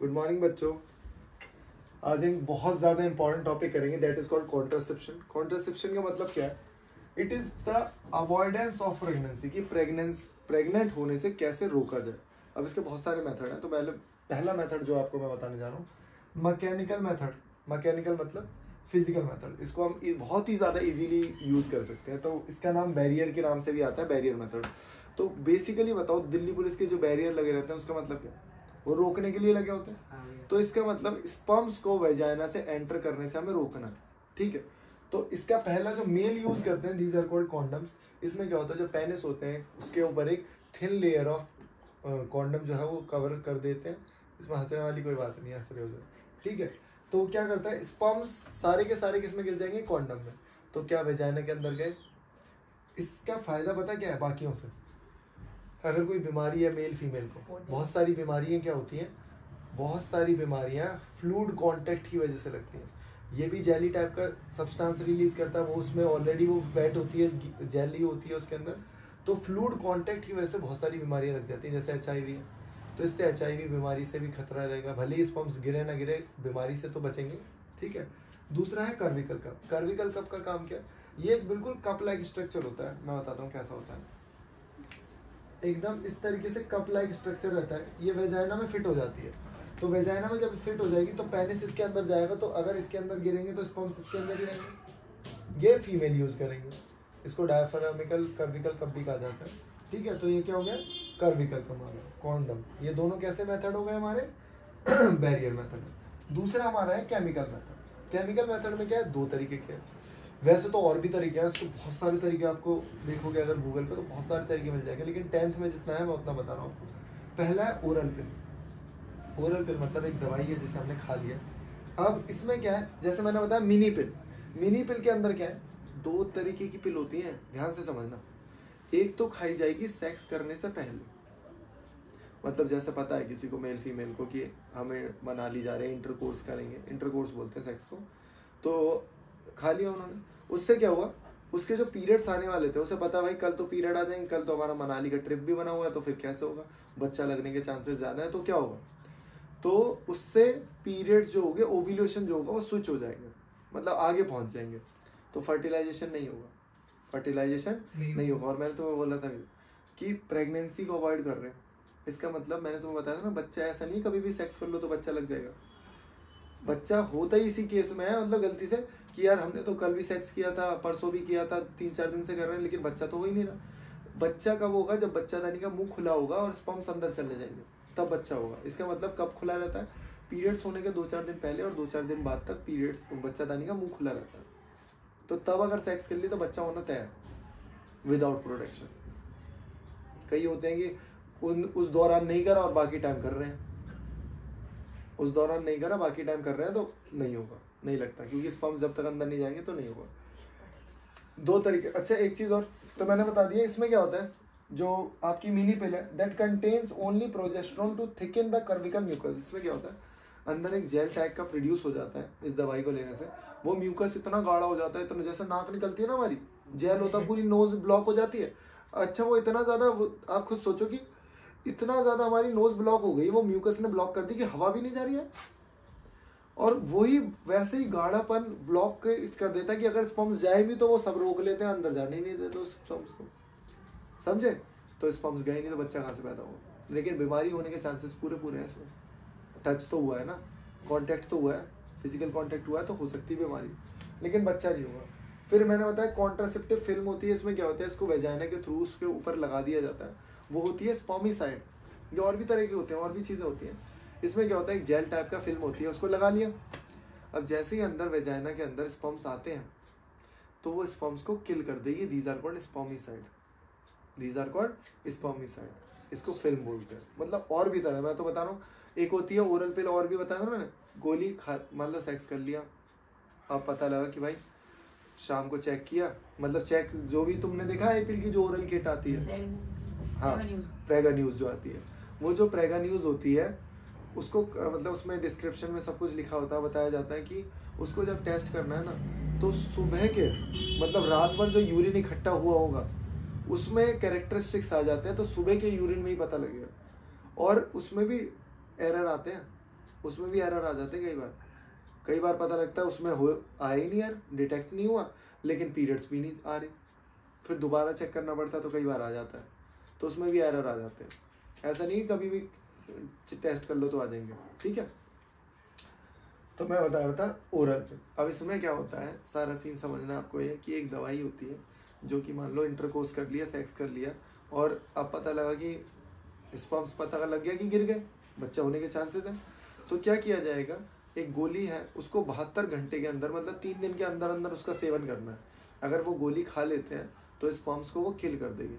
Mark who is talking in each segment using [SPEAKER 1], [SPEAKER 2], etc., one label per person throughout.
[SPEAKER 1] Good morning बच्चों। आज एक बहुत ज़्यादा इंपॉर्टेंट टॉपिक करेंगे, that is called contraception. Contraception का मतलब क्या है? It is the avoidance of pregnancy, कि प्रेग्नेंट होने से कैसे रोका जाए। अब इसके बहुत सारे मेथड हैं, तो पहला मेथड जो आपको मैं बताने जा रहा हूँ, मैकेनिकल मेथड। मैकेनिकल मतलब फिजिकल मेथड। इसको हम बहुत ही ज़्यादा इजीली यूज़ कर सकते हैं, तो इसका नाम बैरियर के नाम से भी आता है, बैरियर मेथड। तो बेसिकली बताओ, दिल्ली पुलिस के जो बैरियर लगे रहते हैं उसका मतलब क्या है? वो रोकने के लिए लगे होते हैं। तो इसका मतलब स्पर्म्स को वेजाइना से एंटर करने से हमें रोकना है, ठीक है। तो इसका पहला जो मेल यूज करते हैं, दीज आर कॉल्ड कॉन्डम्स। इसमें क्या होता है, जो पेनिस होते हैं उसके ऊपर एक थिन लेयर ऑफ कॉन्डम जो है वो कवर कर देते हैं। इसमें हंसने वाली कोई बात नहीं, हंस रहे हो जाए, ठीक है। तो क्या करता है, स्पर्म्स सारे के सारे किसमें गिर जाएंगे? कॉन्डम में। तो क्या वेजाइना के अंदर गए। इसका फायदा पता क्या है बाकियों से? अगर कोई बीमारी है मेल फीमेल को, बहुत सारी बीमारियां क्या होती हैं, बहुत सारी बीमारियां फ्लूइड कांटेक्ट की वजह से लगती हैं। ये भी जेली टाइप का सब्सटेंस रिलीज करता है, वो उसमें ऑलरेडी वो वेट होती है, जेली होती है उसके अंदर। तो फ्लूइड कांटेक्ट की वजह से बहुत सारी बीमारियां लग जाती हैं, जैसे HIV है। तो इससे HIV बीमारी से भी खतरा रहेगा, भले ही स्पर्म्स गिरे ना गिरे, बीमारी से तो बचेंगे, ठीक है। दूसरा है कर्विकल कप। कर्विकल कप का काम क्या है? ये एक बिल्कुल कप लाइक स्ट्रक्चर होता है, मैं बताता हूँ कैसा होता है। एकदम इस तरीके से कप लाइक स्ट्रक्चर रहता है, ये वेजाइना में फिट हो जाती है। तो वेजाइना में जब फिट हो जाएगी तो पेनिस इसके अंदर जाएगा, तो अगर इसके अंदर गिरेंगे तो स्पर्म्स इसके अंदर ही रहेंगे। ये फीमेल यूज करेंगे, इसको डायफ्रामिकल कर्विकल कप भी कहा जाता है, ठीक है। तो ये क्या हो गया? कर्विकल कप, हमारा कॉन्डम। ये दोनों कैसे मेथड हो गए हमारे? Barrier method. दूसरा हमारा है केमिकल मेथड। केमिकल मेथड में क्या है? दो तरीके के, वैसे तो और भी तरीके हैं, उसको बहुत सारे तरीके आपको देखोगे अगर गूगल पे तो बहुत सारे तरीके मिल जाएंगे, लेकिन 10th में जितना है मैं उतना बता रहा हूँ आपको। पहला है ओरल पिल। ओरल पिल मतलब एक दवाई है जिसे हमने खा लिया। अब इसमें क्या है, जैसे मैंने बताया मिनी पिल। मिनी पिल के अंदर क्या है? दो तरीके की पिल होती हैं, ध्यान से समझना। एक तो खाई जाएगी सेक्स करने से पहले, मतलब जैसे पता है किसी को, मेल फीमेल को, कि हमें मना ली जा रहे हैं, इंटरकोर्स करेंगे, इंटरकोर्स बोलते हैं सेक्स को, तो खा लिया उन्होंने। उससे क्या हुआ, उसके जो पीरियड्स आने वाले थे, उसे पता भाई कल तो पीरियड आ जाएंगे, कल तो हमारा मनाली का ट्रिप भी बना हुआ है, तो फिर कैसे होगा, बच्चा लगने के चांसेस ज़्यादा है, तो क्या होगा, तो उससे पीरियड जो होंगे, ओव्यूलेशन जो होगा वो स्विच हो जाएंगे, मतलब आगे पहुंच जाएंगे, तो फर्टिलाइजेशन नहीं होगा, फर्टिलाइजेशन नहीं होगा। और मैंने तुम्हें बोला था कि प्रेगनेंसी को अवॉइड कर रहे हैं, इसका मतलब मैंने तुम्हें बताया था ना, बच्चा ऐसा नहीं कभी भी सेक्स कर लो तो बच्चा लग जाएगा। बच्चा होता ही इसी केस में है, मतलब गलती से कि यार हमने तो कल भी सेक्स किया था, परसों भी किया था, 3-4 दिन से कर रहे हैं, लेकिन बच्चा तो हो ही नहीं रहा। बच्चा कब होगा? जब बच्चादानी का मुंह खुला होगा और स्पर्म्स अंदर चले जाएंगे, तब बच्चा होगा। इसका मतलब कब खुला रहता है? पीरियड्स होने के 2-4 दिन पहले और 2-4 दिन बाद तक पीरियड्स, बच्चादानी का मुंह खुला रहता है। तो तब अगर सेक्स कर ली तो बच्चा होना तय है, विदाउट प्रोटेक्शन। कई होते हैं कि उस दौरान नहीं करा और बाकी टाइम कर रहे हैं, उस दौरान नहीं करा बाकी टाइम कर रहे हैं, तो नहीं होगा, नहीं लगता, क्योंकि स्पर्म्स जब तक अंदर नहीं जाएंगे तो नहीं होगा। दो तरीके। अच्छा एक चीज और, तो मैंने बता दिया इसमें क्या होता है, जो आपकी मिनी पिल है, that contains only progesterone to thicken the cervical mucus. इसमें क्या होता है, अंदर एक जेल टाइप का प्रोड्यूस हो जाता है इस दवाई को लेने से। वो म्यूकस इतना गाढ़ा हो जाता है, इतना, जैसे नाक निकलती है ना हमारी, जेल होता है, पूरी नोज ब्लॉक हो जाती है। अच्छा वो इतना ज्यादा, आप खुद सोचो कि इतना ज्यादा हमारी नोज ब्लॉक हो गई, वो म्यूकस ने ब्लॉक कर दी कि हवा भी नहीं जा रही है, और वही वैसे ही गाढ़ापन ब्लॉक कर देता है कि अगर स्पर्म्स जाए भी तो वो सब रोक लेते हैं, अंदर जाने ही नहीं देते उस स्पर्म्स को, समझे। तो स्पर्म्स गए नहीं तो बच्चा कहाँ से पैदा होगा। लेकिन बीमारी होने के चांसेस पूरे हैं इसमें। टच तो हुआ है ना, कांटेक्ट तो हुआ है, फिजिकल कांटेक्ट हुआ है, तो हो सकती है बीमारी, लेकिन बच्चा नहीं होगा। फिर मैंने बताया कॉन्ट्रासेप्टिव फिल्म होती है, इसमें क्या होता है, इसको वेजाइना के थ्रू उसके ऊपर लगा दिया जाता है, वो होती है स्पर्मिसाइड। ये और भी तरह के होते हैं, और भी चीज़ें होती हैं। इसमें क्या होता है, एक जेल टाइप का फिल्म होती है, उसको लगा लिया। अब जैसे ही अंदर वेजाइना के अंदर स्पर्म्स आते हैं तो वो स्पर्म्स को किल कर देगी। These are called spermicide, these are called spermicide. इसको फिल्म बोलते हैं। मतलब और भी तरह, मैं तो बता रहा हूँ, एक होती है ओरल पिल, और भी बताया था मैंने, गोली खा, मतलब सेक्स कर लिया, अब पता लगा कि भाई शाम को चेक किया, मतलब चेक जो भी तुमने देखा है पिल की जो ओरल किट आती है, हाँ प्रेगा न्यूज जो आती है, वो जो प्रेगा न्यूज होती है उसको मतलब उसमें डिस्क्रिप्शन में सब कुछ लिखा होता है, बताया जाता है कि उसको जब टेस्ट करना है ना, तो सुबह के मतलब रात भर जो यूरिन इकट्ठा हुआ होगा उसमें कैरेक्टरिस्टिक्स आ जाते हैं, तो सुबह के यूरिन में ही पता लगेगा। और उसमें भी एरर आते हैं, उसमें भी एरर आ जाते हैं कई बार पता लगता है उसमें आया ही नहीं यार, डिटेक्ट नहीं हुआ, लेकिन पीरियड्स भी नहीं आ रही, फिर दोबारा चेक करना पड़ता है तो कई बार आ जाता है, तो उसमें भी एरर आ जाते हैं। ऐसा नहीं कभी भी टेस्ट कर लो तो आ जाएंगे, ठीक है। तो मैं बता रहा था ओरल पे। अब इसमें क्या होता है, सारा सीन समझना आपको ये कि एक दवाई होती है जो कि मान लो इंटरकोर्स कर लिया, सेक्स कर लिया, और अब पता लगा कि स्पर्म्स पता लग गया कि गिर गए, बच्चा होने के चांसेस हैं, तो क्या किया जाएगा, एक गोली है उसको 72 घंटे के अंदर, मतलब 3 दिन के अंदर अंदर उसका सेवन करना है। अगर वो गोली खा लेते हैं तो स्पर्म्स को वो किल कर देगी,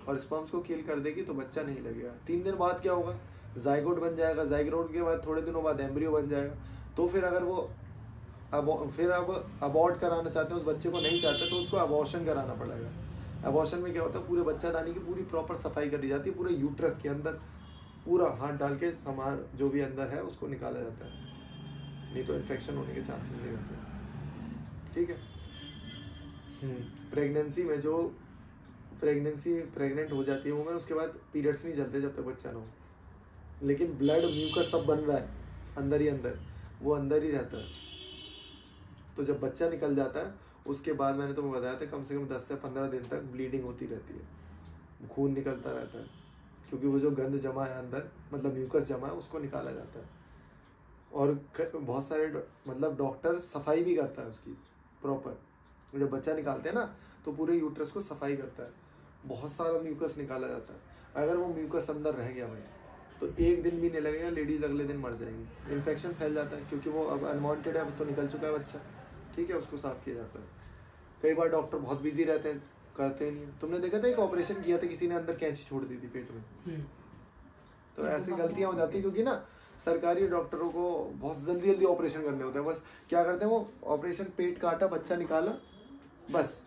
[SPEAKER 1] और स्पर्म्स को किल कर देगी तो बच्चा नहीं लगेगा। 3 दिन बाद क्या होगा, जाइगोट बन जाएगा, जाइगोट के बाद थोड़े दिनों बाद एम्ब्रियो बन जाएगा। तो फिर अगर वो अब अबॉर्ट कराना चाहते हैं, उस बच्चे को नहीं चाहते, तो उसको अबॉर्शन कराना पड़ेगा। अबॉर्शन में क्या होता है, पूरे बच्चादानी की पूरी प्रॉपर सफाई करी जाती है, पूरे यूट्रस के अंदर पूरा हाथ डाल के सामान जो भी अंदर है उसको निकाला जाता है, नहीं तो इन्फेक्शन होने के चांसेस नहीं रहते, ठीक है। प्रेगनेंसी में जो प्रेग्नेंट हो जाती है वुमेन, उसके बाद पीरियड्स नहीं चलते जब तक बच्चा ना हो, लेकिन ब्लड म्यूकस सब बन रहा है अंदर ही अंदर, वो अंदर ही रहता है। तो जब बच्चा निकल जाता है उसके बाद मैंने तुम्हें बताया था कम से कम 10 से 15 दिन तक ब्लीडिंग होती रहती है, खून निकलता रहता है, क्योंकि वो जो गंद जमा है अंदर, मतलब म्यूकस जमा है, उसको निकाला जाता है। और बहुत सारे मतलब डॉक्टर सफाई भी करता है उसकी प्रॉपर, जब बच्चा निकालते हैं ना तो पूरे यूट्रस को सफाई करता है, बहुत सारा म्यूकस निकाला जाता है। अगर वो म्यूकस अंदर रह गया भाई तो 1 दिन भी नहीं लगेगा, लेडीज अगले दिन मर जाएगी, इन्फेक्शन फैल जाता है, क्योंकि वो अब अनवांटेड है, अब तो निकल चुका है बच्चा, ठीक है, उसको साफ किया जाता है। कई बार डॉक्टर बहुत बिजी रहते हैं, करते ही नहीं। तुमने देखा था एक ऑपरेशन किया था किसी ने, अंदर कैंची छोड़ दी थी पेट में, तो ऐसी गलतियां हो जाती है, क्योंकि ना सरकारी डॉक्टरों को बहुत जल्दी जल्दी ऑपरेशन करने होते हैं। बस क्या करते हैं, वो ऑपरेशन पेट काटा, बच्चा निकाला, बस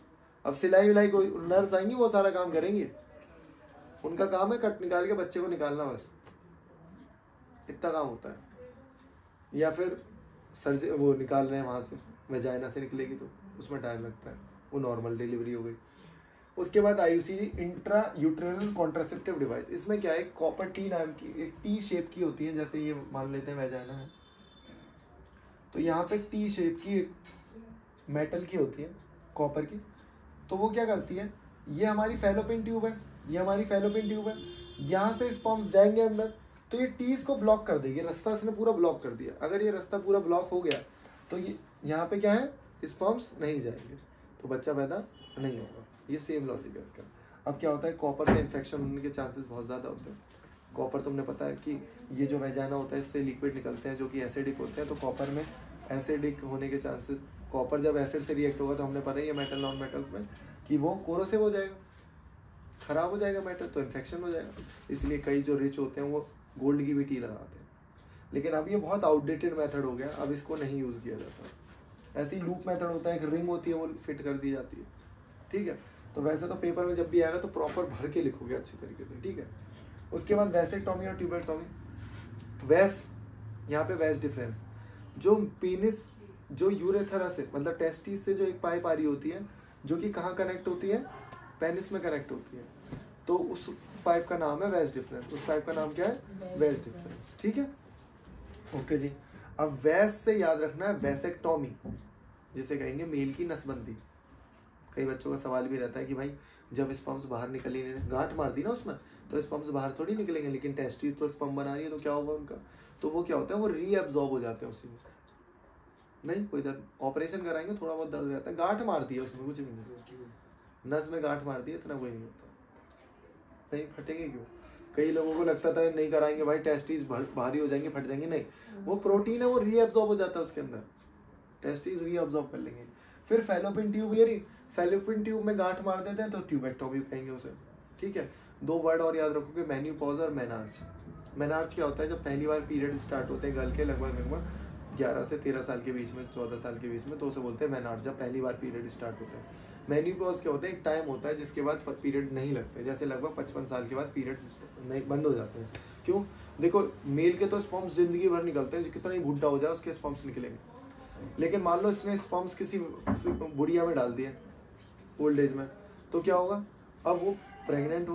[SPEAKER 1] अब सिलाई विलाई कोई नर्स आएंगी वो सारा काम करेंगी, उनका काम है कट निकाल के बच्चे को निकालना, बस इतना काम होता है। या फिर सर्जरी वो निकाल रहे हैं वहाँ से, वेजाइना से निकलेगी तो उसमें टाइम लगता है, वो नॉर्मल डिलीवरी हो गई। उसके बाद आईयूसीजी, इंट्रा यूटेरिनल कॉन्ट्रासेप्टिव डिवाइस। इसमें क्या है, कॉपर टी नाम की एक टी शेप की होती है, जैसे ये मान लेते हैं वेजाइना है, तो यहाँ पे टी शेप की मेटल की होती है, कॉपर की। तो वो क्या करती है, ये हमारी फैलोपियन ट्यूब है, ये हमारी फैलोपियन ट्यूब है, यहाँ से स्पर्म्स जाएंगे अंदर, तो ये टीज को ब्लॉक कर देगी, रास्ता इसने पूरा ब्लॉक कर दिया। अगर ये रास्ता पूरा ब्लॉक हो गया तो ये यहाँ पे क्या है, स्पर्म्स नहीं जाएंगे, तो बच्चा पैदा नहीं होगा। ये सेम लॉजिक है इसका। अब क्या होता है, कॉपर से इन्फेक्शन होने के चांसेस बहुत ज़्यादा होते हैं। कॉपर तुमने पता है कि ये जो वेजाइना होता है इससे लिक्विड निकलते हैं जो कि एसिडिक होते हैं, तो कॉपर में एसिडिक होने के चांसेस, कॉपर जब एसिड से रिएक्ट होगा तो हमने पता ही है मेटल नॉन मेटल्स में कि वो कोरोसिव हो जाएगा, खराब हो जाएगा मेटल, तो इन्फेक्शन हो जाएगा। इसलिए कई जो रिच होते हैं वो गोल्ड की भी टी लगाते हैं, लेकिन अब ये बहुत आउटडेटेड मेथड हो गया, अब इसको नहीं यूज़ किया जाता। ऐसी लूप मेथड होता है, एक रिंग होती है वो फिट कर दी जाती है, ठीक है। तो वैसे तो पेपर में जब भी आएगा तो प्रॉपर भर के लिखोगे अच्छी तरीके से, ठीक है। उसके बाद वैसेक्टॉमी और ट्यूबेक्टॉमी। वैस, यहाँ पे वैस डिफरेंस, जो पेनिस, जो यूरेथरा से मतलब टेस्टिस से जो एक पाइप आ रही होती है जो कि कहाँ कनेक्ट होती है, पेनिस में कनेक्ट होती है, तो उस पाइप का नाम है वैस डिफरेंस। उस पाइप का नाम क्या है, वैस डिफरेंस, ठीक है, ओके जी। अब वैस से याद रखना है वैसेक्टॉमी, जिसे कहेंगे मेल की नसबंदी। कई बच्चों का सवाल भी रहता है कि भाई जब स्पर्म्स बाहर निकल ही नहीं, गांठ मार दी ना उसमें, तो स्पर्म्स बाहर थोड़ी निकलेंगे, लेकिन टेस्टिस तो स्पर्म बना रही है, तो क्या होगा उनका, तो वो क्या होता है, वो रीअब्जॉर्ब हो जाते हैं उसी में। नहीं कोई दर्द, ऑपरेशन कराएंगे थोड़ा बहुत दर्द रहता है, गांठ मार दी है उसमें, कुछ भी नहीं, नस में गांठ मार दी है, इतना कोई नहीं होता, नहीं फटेंगे क्यों। कई लोगों को लगता था नहीं कराएंगे भाई टेस्टिस भारी हो जाएंगे, फट जाएंगे, नहीं, वो प्रोटीन है, वो रीअब्जॉर्ब हो जाता है उसके अंदर, टेस्टिस रीअब्जॉर्ब कर लेंगे। फिर फैलोपियन ट्यूब, ये फैलोपियन ट्यूब में गांठ मार देते हैं तो ट्यूबेक्टॉमी कहेंगे उसे, ठीक है। 2 वर्ड और याद रखोगे, मेन्यूपॉज और मेनार्च। मेनार्च क्या होता है, जब पहली बार पीरियड स्टार्ट होते हैं गर्ल के लगभग 11 से 13 साल के बीच में, 14 साल के बीच में, तो उसे बोलते हैं मेनार्च, जब पहली बार पीरियड स्टार्ट होता है। मेन्यूपॉज क्या होता है, एक टाइम होता है जिसके बाद पीरियड नहीं लगते, जैसे लगभग 55 साल के बाद पीरियड्स नहीं बंद हो जाते हैं। क्यों, देखो मेल के तो स्पर्म्स जिंदगी भर निकलते हैं, कितना ही बुढ़ा हो जाए उसके स्पर्म्स निकलेंगे, लेकिन मान लो इसने स्पर्म्स किसी बुढ़िया में डाल दिए ओल्ड एज में, तो क्या होगा, अब वो प्रेग्नेंट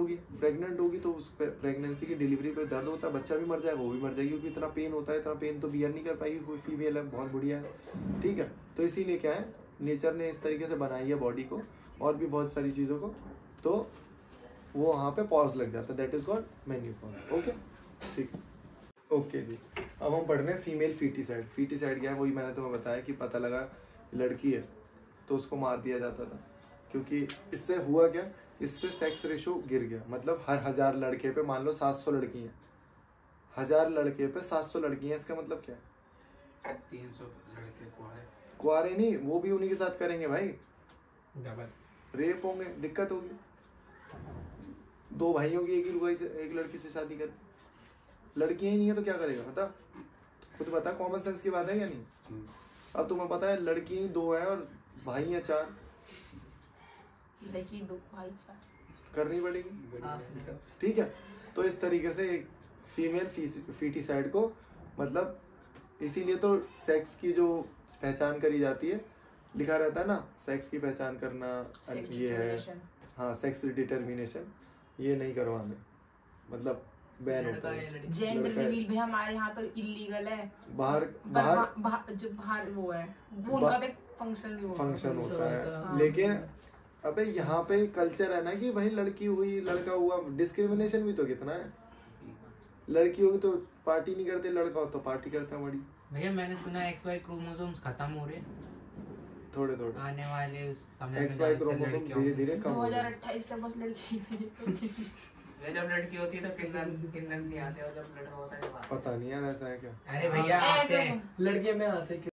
[SPEAKER 1] होगी तो उस प्रेगनेंसी की डिलीवरी पे दर्द होता है, बच्चा भी मर जाएगा, वो भी मर जाएगी, क्योंकि इतना पेन होता है, इतना पेन तो बियर नहीं कर पाएगी कोई फीमेल है, बहुत बढ़िया है, ठीक है। तो इसीलिए क्या है, नेचर ने इस तरीके से बनाई है बॉडी को और भी बहुत सारी चीज़ों को, तो वो वहाँ पे पॉज लग जाता है, दैट इज कॉल्ड मेन्यूपॉज। ओके, ठीक, ओके जी। अब हम पढ़ रहे हैं फीमेल फीटिसाइड। फीटिसाइड क्या है, वही मैंने तुम्हें बताया कि पता लगा लड़की है तो उसको मार दिया जाता था, क्योंकि इससे हुआ क्या, इससे सेक्स रेशो गिर गया। मतलब हर 1000 लड़के पे मान लो 700 लड़की हैं, 1000 लड़के पे 700 लड़की हैं, इसका मतलब क्या है,
[SPEAKER 2] 300 लड़के
[SPEAKER 1] कुआरे नहीं, वो भी उन्हीं के साथ करेंगे भाई,
[SPEAKER 2] डबल
[SPEAKER 1] रेप होंगे, दिक्कत होगी। 2 भाइयों की एक लड़की से शादी कर, लड़कियां ही नहीं है तो क्या करेगा, बता, खुद बता, कॉमन सेंस की बात है या नहीं। अब तुम्हें पता है लड़की 2 हैं और भाई हैं 4,
[SPEAKER 3] लड़की 2 भाई 4
[SPEAKER 1] करनी पड़ेगी, ठीक है। तो इस तरीके से एक फीमेल फीटिसाइड को, मतलब इसीलिए तो सेक्स की जो पहचान करी जाती है, लिखा रहता है ना, सेक्स की पहचान करना ये है, हाँ, सेक्स डिटर्मिनेशन, ये नहीं करवाने, मतलब बैन होता है।
[SPEAKER 3] जेंडर रिवील भी हमारे यहाँ तो इलीगल है,
[SPEAKER 1] बाहर
[SPEAKER 3] जो बाहर वो है, वो उनका तो फंक्शन
[SPEAKER 1] होता है, लेकिन अबे यहाँ पे कल्चर है ना कि भाई लड़की हुई लड़का हुआ, डिस्क्रिमिनेशन भी तो कितना है, लड़की होगी तो पार्टी नहीं करते, लड़का हो तो पार्टी करता है बड़ी।
[SPEAKER 2] भैया मैंने सुना XY क्रोमोसोम्स खत्म हो रहे
[SPEAKER 1] थोड़े
[SPEAKER 2] आने वाले समय में,
[SPEAKER 1] XY क्रोमोसोम धीरे धीरे कम हो रहे हैं।
[SPEAKER 3] 2028 तक बस लड़की
[SPEAKER 2] जब लड़की होती है तो किन्नन नहीं आते, और जब लड़का होता है
[SPEAKER 1] पता नहीं यार ऐसा है क्या।
[SPEAKER 2] अरे भैया
[SPEAKER 3] ऐसे
[SPEAKER 2] लड़के में आते